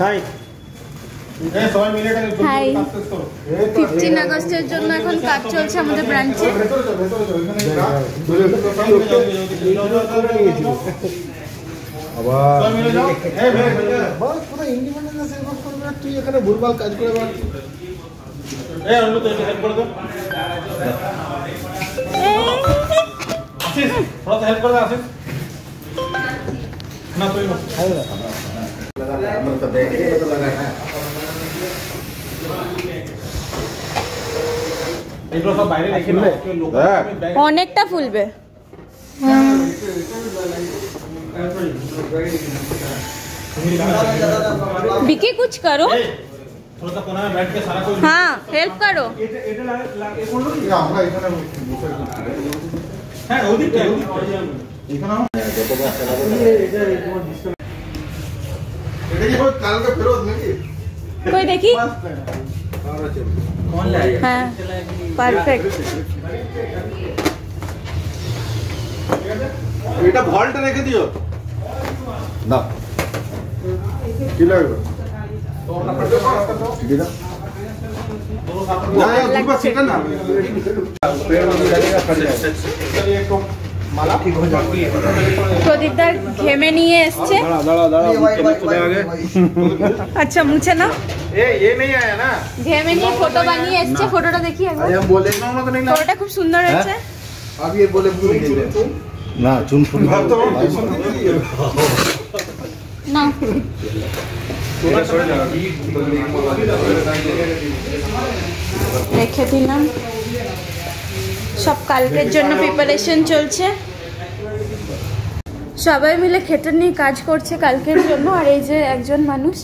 High 15 আগস্টের জন্য এখন কাজ চলছে আমাদের ব্রাঞ্চে। তুই এখানে ভুলভাল কাজ করে হেল্প করে আসিস না তুই এগুলো সব বাইরে রেখে দাও, অনেকটা ফুলবে। विकी कुछ करो, थोड़ा सा कोना में बैठ के सारा कुछ हाँ हेल्प करो। হ্যাঁ ওদিকটা कोई देखी हाँ परफेक्ट। এটা ভল্ট রেখে দিও না কি লাগবে দিদা না দুটো সেটা না মালা ঠিক হয়ে যাবে। প্রদীপদার ঘেমে নিয়ে এসছে। আচ্ছা মুছে না ये नहीं आया ना ঘেমে নিয়ে ফটো বানিয়ে এসছে। ফটোটা দেখি একবার। हम बोले ना तो नहीं ফটোটা খুব সুন্দর হয়েছে। अब ये बोले भूल गए ना चुन फुन না রেখে দিলাম। সব কালকের জন্য প্রিপারেশন চলছে। সবাই মিলে খেতে নিয়ে কাজ করছে কালকের জন্য। আর এই যে একজন মানুষ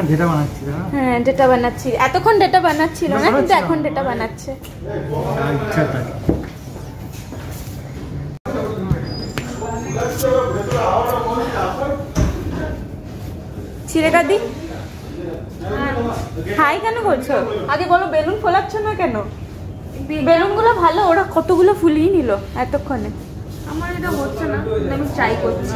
ডেটা বানাচ্ছি না, হ্যাঁ ডেটা বানাচ্ছি। এতক্ষণ ডেটা বানাচ্ছিল না, কিন্তু এখন ডেটা বানাচ্ছে। আচ্ছা তাই ছিঁড়ে কাদি হাই কেন করছো? আগে বলো বেলুন ফোলাচ্ছ না কেন? বেলুনগুলো ভালো, ওরা কতগুলো ফুলিয়ে নিল এতক্ষণে। আমার এটা হচ্ছে না, আমি ট্রাই করছি।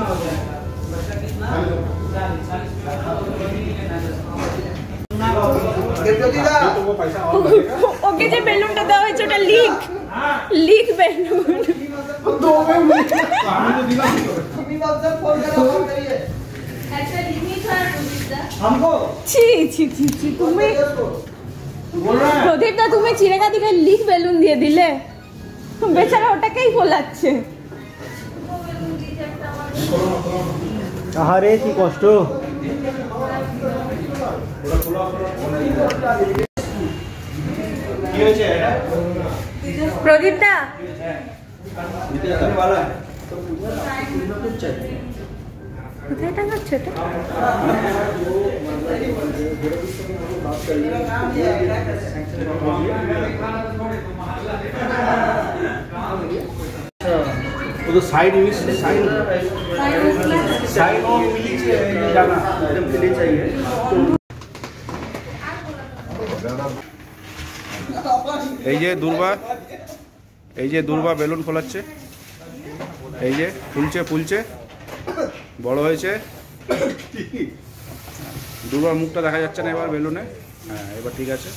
ওকে যে বেলুনটা দেওয়া হয়েছে ওটা লিক লিক বেলুন। ছি ছি ছি ছি তুমি প্রদীপদা তুমি চিরেকা দিকে লিক বেলুন দিয়ে দিলে। বেচারা ওটাকেই ফোলাচ্ছে। আহারে কি কষ্ট। প্রদীপদা কোথায় টাঙাচ্ছ এটা? वो तो साइड इंग्लिश साइड साइड और इंग्लिश जाना एकदम क्लियर चाहिए। এই যে দুর্বা বেলুন ফোলাচ্ছে। এই যে ফুলছে বড় হয়েছে। দুর্বার মুখটা দেখা যাচ্ছে না এবার বেলুনে। হ্যাঁ এবার ঠিক আছে।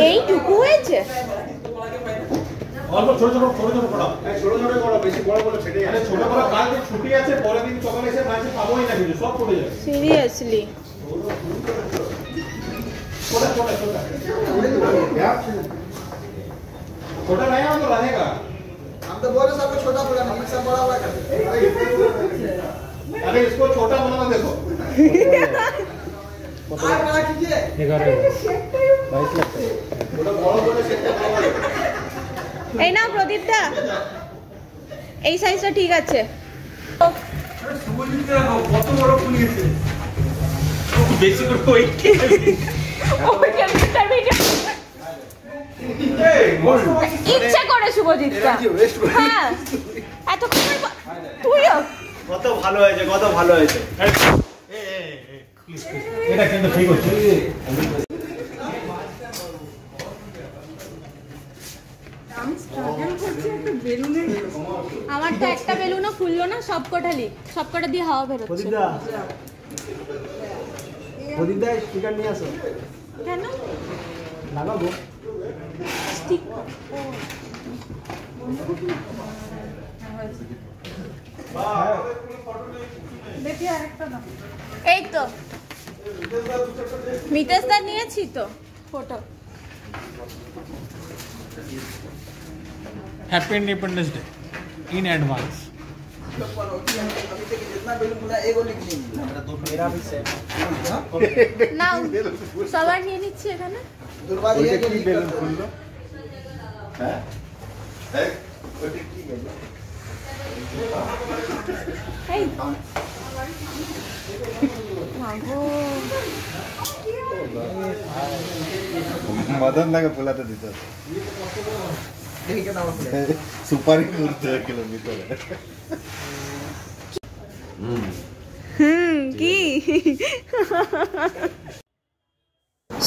এইটুকু হয়েছে। অল্প ছোট ছোট করা, ছোট করা, বেশি বড় বড় ছেড়ে যাবে। ছোট বড় কাল ছুটি আছে, পরের দিন সকালে এসে মাছ পাবোই না, কিন্তু সব পড়ে যাবে। সিরিয়াসলি छोटा नहीं तो रहेगा। हम तो बोले सबको छोटा बोला नहीं, सब बड़ा बड़ा करते। अरे इसको छोटा बनाना देखो। आप बड़ा कीजिए। 22 লাখ छोटा बड़ा बड़ा सेट करना। এই নাও প্রদীপদা, এই সাইজটা ঠিক আছে। সুবজিৎ রাখো, কত বড় ফুলিয়েছে। বেশি করে ওইকে ইচ্ছা করে শুভজিৎটা। হ্যাঁ এতক্ষণ তুইও কত ভালো হয়েছে, কত ভালো হয়েছে। এটা কিন্তু ঠিক হচ্ছে। আমি স্ট্রাগল করছি একটা বেলুনের আমার তো একটা বেলুনও ফুললো না, সবকটা দিয়ে হাওয়া বেরোচ্ছে। প্রদীপদা স্পিকার নিয়ে আসো। কেন লাগাবো স্টিক? এই তো মিতেশ দা নিয়েছি তো photo. Happy independence day in advance. না সবাই নিয়ে নিচ্ছি এখানে। এই मदन लगे फुलाते दिसत सुपारी उरते किलोमीटर কি?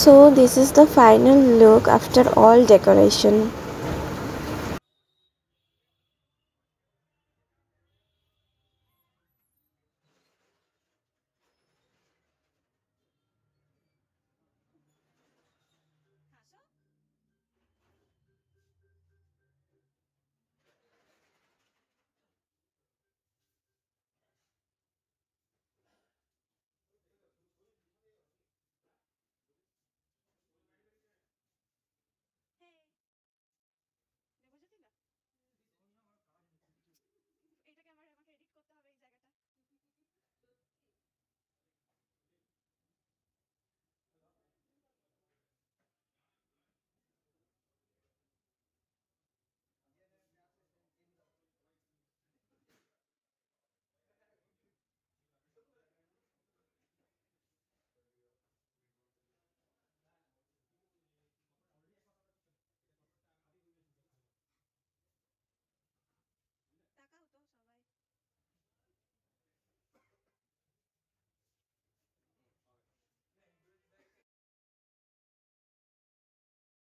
So this is the final look after all decoration.